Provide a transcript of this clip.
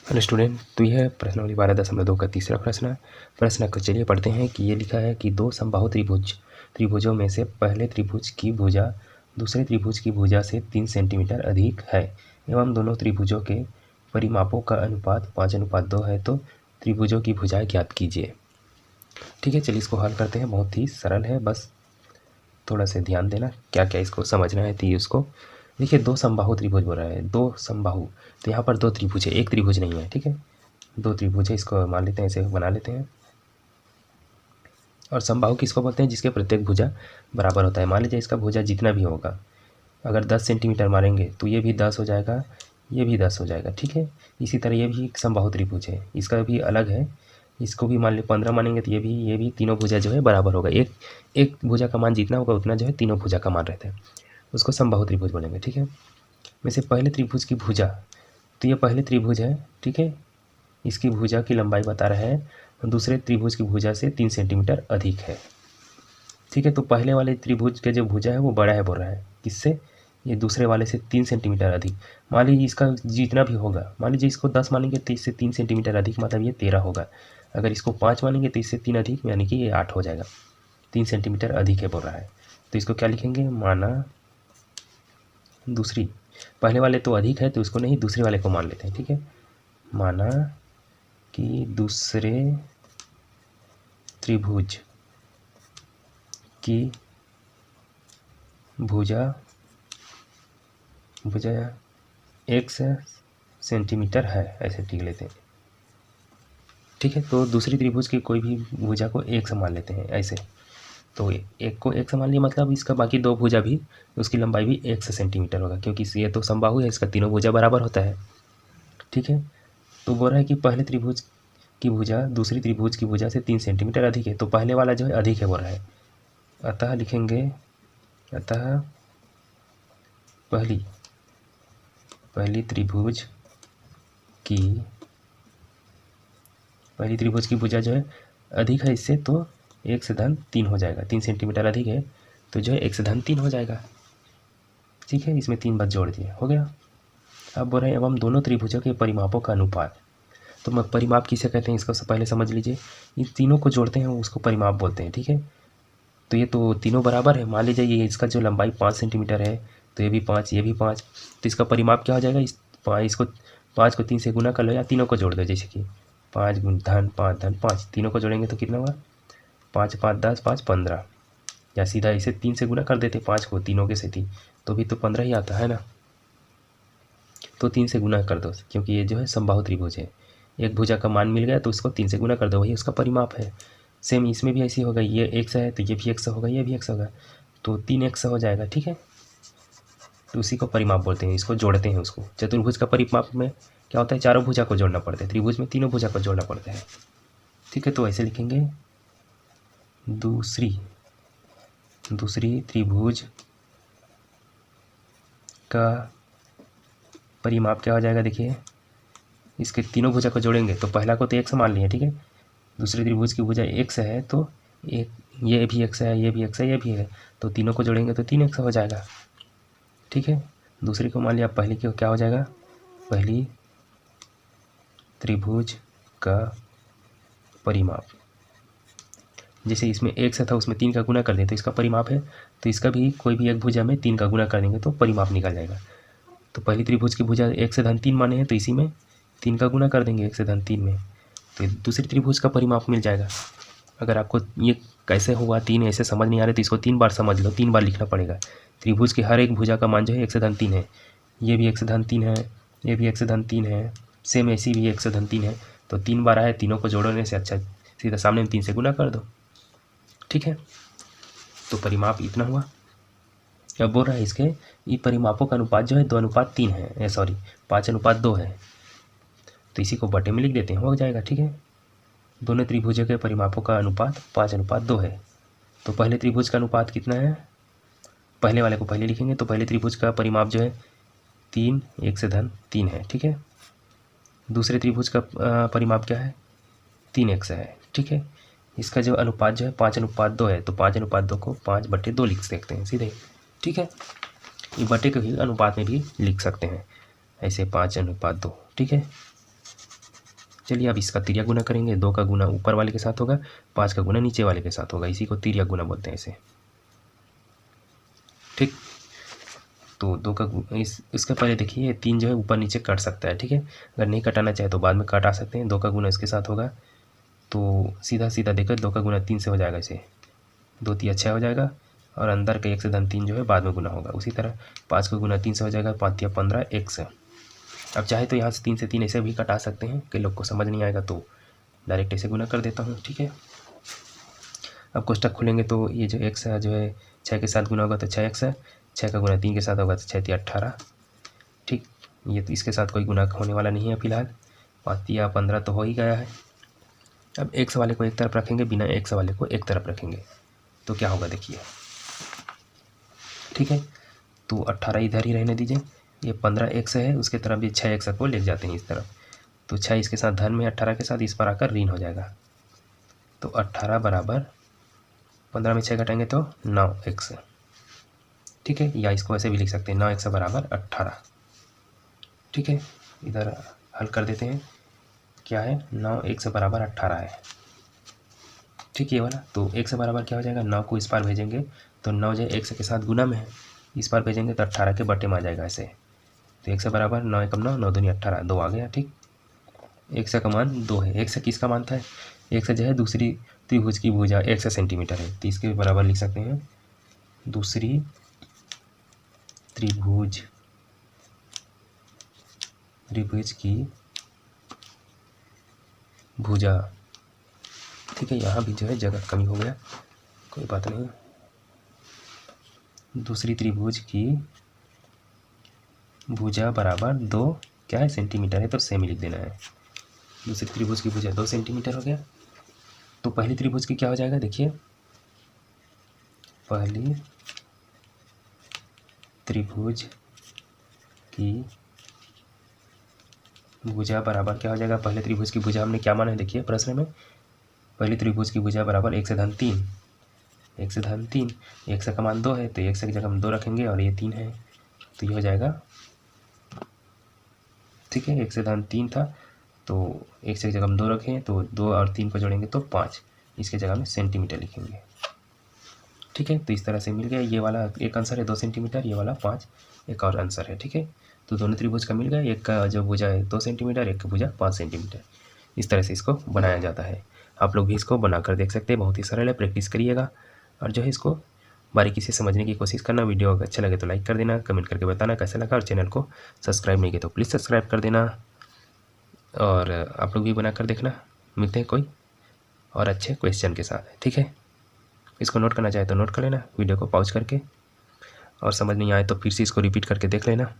Hello student, तो यह प्रश्नावली 12.2 का तीसरा प्रश्न है। प्रश्न को चलिए पढ़ते हैं कि ये लिखा है कि दो समबाहु त्रिभुजों में से पहले त्रिभुज की भुजा दूसरे त्रिभुज की भुजा से 3 सेंटीमीटर अधिक है एवं दोनों त्रिभुजों के परिमापों का अनुपात 5:2 है, तो त्रिभुजों की भुजाएं ज्ञात कीजिए। ठीक है, चलिए इसको हल करते हैं। बहुत ही सरल है, बस थोड़ा सा ध्यान देना, क्या क्या इसको समझना है। तो उसको देखिए, दो समबाहु त्रिभुज बोल रहा है, दो समबाहु, तो यहाँ पर दो त्रिभुज है, एक त्रिभुज नहीं है। ठीक है, दो त्रिभुज है, इसको मान लेते हैं, ऐसे बना लेते हैं। और समबाहु किसको बोलते हैं? जिसके प्रत्येक भुजा बराबर होता है। मान लीजिए इसका भुजा जितना भी होगा, अगर 10 सेंटीमीटर मारेंगे तो ये भी 10 हो जाएगा, ये भी 10 हो जाएगा। ठीक है, इसी तरह ये भी एक समबाहु त्रिभुज है, इसका भी अलग है, इसको भी मान ली 15 मानेंगे तो ये भी तीनों भुजा जो है बराबर होगा। एक भुजा का मान जितना होगा उतना जो है तीनों भुजा का मान रहता है, उसको समबाहु त्रिभुज बोलेंगे। ठीक है, वैसे पहले त्रिभुज की भुजा, तो ये पहले त्रिभुज है। ठीक है, इसकी भुजा की लंबाई बता रहा है, दूसरे त्रिभुज की भुजा से 3 सेंटीमीटर अधिक है। ठीक है, तो पहले वाले त्रिभुज के जो भुजा है वो बड़ा है बोल रहा है, किससे? ये दूसरे वाले से 3 सेंटीमीटर अधिक। मान लीजिए इसका जितना भी होगा, मान लीजिए इसको 10 मानेंगे तो इससे 3 सेंटीमीटर अधिक, मतलब ये 13 होगा। अगर इसको 5 मानेंगे तो इससे 3 अधिक, यानी कि ये 8 हो जाएगा। 3 सेंटीमीटर अधिक है बोल रहा है, तो इसको क्या लिखेंगे? माना दूसरी, पहले वाले तो अधिक है तो इसको नहीं, दूसरे वाले को मान लेते हैं। ठीक है, माना कि दूसरे त्रिभुज की भुजा x सेंटीमीटर है, ऐसे ठीक लेते हैं। ठीक है, तो दूसरी त्रिभुज की कोई भी भुजा को x मान लेते हैं ऐसे। तो एक को x मान लिया, मतलब इसका बाकी दो भुजा भी, उसकी लंबाई भी x सेंटीमीटर होगा, क्योंकि ये तो समबाहु है, इसका तीनों भुजा बराबर होता है। ठीक है, तो बोल रहा है कि पहले त्रिभुज की भुजा दूसरी त्रिभुज की भुजा से 3 सेंटीमीटर अधिक है, तो पहले वाला जो है अधिक है बोल रहा है। अतः लिखेंगे, अतः पहली त्रिभुज की भुजा जो है अधिक है इससे, तो 1/3 हो जाएगा। 3 सेंटीमीटर अधिक है तो जो है 1/3 हो जाएगा। ठीक है, इसमें 3 बार जोड़ दिए, हो गया। अब बोल रहे हैं एवं दोनों त्रिभुजों के परिमापों का अनुपात। तो मैं परिमाप किसे कहते हैं इसको पहले समझ लीजिए। इन तीनों को जोड़ते हैं उसको परिमाप बोलते हैं। ठीक है, तो ये तो तीनों बराबर है। मान लीजिए ये इसका जो लंबाई 5 सेंटीमीटर है, तो ये भी 5, ये भी 5, तो इसका परिमाप क्या हो जाएगा? इसको 5 को 3 से गुना कर लो या तीनों को जोड़ दो, जैसे कि 5 धन 5 धन 5, तीनों को जोड़ेंगे तो कितना होगा? 5 5 10 5 15, या सीधा इसे 3 से गुना कर देते 5 को तीनों के साथ ही, तो भी तो 15 ही आता है ना। तो 3 से गुना कर दो, क्योंकि ये जो है समबाहु त्रिभुज है। एक भुजा का मान मिल गया तो उसको 3 से गुना कर दो, वही उसका परिमाप है। सेम इसमें भी ऐसी होगा, ये x है तो ये भी x होगा, ये भी x होगा, तो 3x हो जाएगा। ठीक है, तो उसी को परिमाप बोलते हैं, इसको जोड़ते हैं उसको। चतुर्भुज का परिमाप में क्या होता है? चारों भुजा को जोड़ना पड़ता है, त्रिभुज में तीनों भुजा को जोड़ना पड़ता है। ठीक है, तो ऐसे लिखेंगे, दूसरी त्रिभुज का परिमाप क्या हो जाएगा? देखिए, इसके तीनों भुजा को जोड़ेंगे तो पहला को तो x मान लिए। ठीक है, दूसरे त्रिभुज की भुजा x है तो एक ये भी x है, ये भी x है, ये भी है, तो तीनों को जोड़ेंगे तो 3x हो जाएगा। ठीक है, दूसरी को मान लिया, पहली को क्या हो जाएगा? पहली त्रिभुज का परिमाप, जैसे इसमें x था उसमें 3 का गुना कर दें तो इसका परिमाप है, तो इसका भी कोई भी एक भुजा में 3 का गुना कर देंगे तो परिमाप निकल जाएगा। तो पहली त्रिभुज की भुजा 1/3 माने हैं, तो इसी में 3 का गुना कर देंगे 1/3 में, तो दूसरी त्रिभुज का परिमाप मिल जाएगा। अगर आपको ये कैसे हुआ 3 ऐसे समझ नहीं आ रहे तो इसको 3 बार समझ लो, 3 बार लिखना पड़ेगा। त्रिभुज की हर एक भुजा का मान जो है 1/3 है, ये भी 1/3 है, ये भी 1/3 है, सेम ऐसी भी 1/3 है, तो 3 बार आए, तीनों को जोड़ने से अच्छा सीधा सामने में 3 से गुना कर दो। ठीक है, तो परिमाप इतना हुआ। अब बोल रहा है इसके ये परिमापों का अनुपात जो है 2:3 है, सॉरी 5:2 है, तो इसी को बटे में लिख देते हैं, हो जाएगा। ठीक है, दोनों त्रिभुजों के परिमापों का अनुपात 5:2 है। तो पहले त्रिभुज का अनुपात कितना है? पहले वाले को पहले लिखेंगे, तो पहले त्रिभुज का परिमाप जो है 3 1/3 है। ठीक है, दूसरे त्रिभुज का परिमाप क्या है? 3x है। ठीक है, इसका जो अनुपात जो है 5:2 है, तो 5:2 को 5/2 लिख सकते हैं सीधे। ठीक है, ये बटे के भी अनुपात में भी लिख सकते हैं ऐसे 5:2। ठीक है, चलिए अब इसका तिर्यक गुना करेंगे। 2 का गुना ऊपर वाले के साथ होगा, 5 का गुना नीचे वाले के साथ होगा, इसी को तिर्यक गुना बोलते हैं इसे। ठीक, तो 2 का इसका पहले देखिए 3 जो है ऊपर नीचे कट सकता है। ठीक है, अगर नहीं कटाना चाहे तो बाद में काट आ सकते हैं। 2 का गुना इसके साथ होगा तो सीधा सीधा देखकर 2 का गुना 3 से हो जाएगा, इसे 2 3 6 हो जाएगा, और अंदर का 1 से धन 3 जो है बाद में गुना होगा। उसी तरह 5 का गुना 3 से हो जाएगा, 5 या 15 1 से। अब चाहे तो यहाँ से 3 से 3 ऐसे भी कटा सकते हैं, कई लोग को समझ नहीं आएगा तो डायरेक्ट ऐसे गुना कर देता हूँ। ठीक है, अब कोष्टक खोलेंगे तो ये जो x है जो है 6 के साथ गुना होगा तो 6x है, 6 का गुना 3 के साथ होगा तो 6 3 18। ठीक, ये तो इसके साथ कोई गुना होने वाला नहीं है फिलहाल, 5 या 15 तो हो ही गया है। अब x वाले को एक तरफ रखेंगे, बिना x वाले को एक तरफ रखेंगे तो क्या होगा देखिए। ठीक है, तो 18 इधर ही रहने दीजिए, ये 15x है, उसके तरफ भी 6x को ले जाते हैं इस तरफ, तो 6 इसके साथ धन में 18 के साथ इस पर आकर ऋण हो जाएगा। तो 18 बराबर 15 में 6 घटाएंगे तो 9x। ठीक है, या इसको ऐसे भी लिख सकते हैं 9x बराबर 18। ठीक है, इधर हल कर देते हैं, क्या है 9x बराबर 18 है। ठीक, ये वाला तो x बराबर क्या हो जाएगा, 9 को इस पार भेजेंगे तो 9 जो x के साथ गुना में है, इस पार भेजेंगे तो 18 के बटे में आ जाएगा ऐसे। तो x बराबर 9 एकम 9, 9 दूनी 18, 2 आ गया। ठीक, x का मान 2 है। x किसका मान था, x जो है दूसरी त्रिभुज की भुजा 100 सेंटीमीटर है, तो इसके बराबर लिख सकते हैं दूसरी त्रिभुज की भुजा। ठीक है, यहाँ भी जो है जगह कमी हो गया, कोई बात नहीं। दूसरी त्रिभुज की भुजा बराबर 2 क्या है सेंटीमीटर है, तो सेमी लिख देना है। दूसरी त्रिभुज की भुजा 2 सेंटीमीटर हो गया। तो पहली त्रिभुज की क्या हो जाएगा देखिए, पहली त्रिभुज की भुजा बराबर क्या हो जाएगा, पहले त्रिभुज की भुजा हमने क्या माना है देखिए प्रश्न में, पहली त्रिभुज की भुजा बराबर 1 से धन 3, 1 से धन 3, 1 का मान 2 है तो 1 की जगह हम 2 रखेंगे और ये 3 है तो ये हो जाएगा। ठीक है, 1 से धन 3 था तो 1 की जगह हम 2 रखें तो 2 और 3 को जोड़ेंगे तो 5, इसके जगह में सेंटीमीटर लिखेंगे। ठीक है, तो इस तरह से मिल गया, ये वाला एक आंसर है 2 सेंटीमीटर, ये वाला 5 एक और आंसर है। ठीक है, तो दोनों त्रिभुज का मिल गया, एक का जो भुजा है 2 सेंटीमीटर, एक का भुजा 5 सेंटीमीटर। इस तरह से इसको बनाया जाता है। आप लोग भी इसको बनाकर देख सकते हैं, बहुत ही सरल है, प्रैक्टिस करिएगा और जो है इसको बारीकी से समझने की कोशिश करना। वीडियो अगर अच्छा लगे तो लाइक कर देना, कमेंट करके बताना कैसा लगा, और चैनल को सब्सक्राइब नहीं किया तो प्लीज़ सब्सक्राइब कर देना, और आप लोग भी बनाकर देखना। मिलते हैं कोई और अच्छे क्वेश्चन के साथ। ठीक है, इसको नोट करना चाहे तो नोट कर लेना, वीडियो को पॉज करके, और समझ नहीं आए तो फिर से इसको रिपीट करके देख लेना।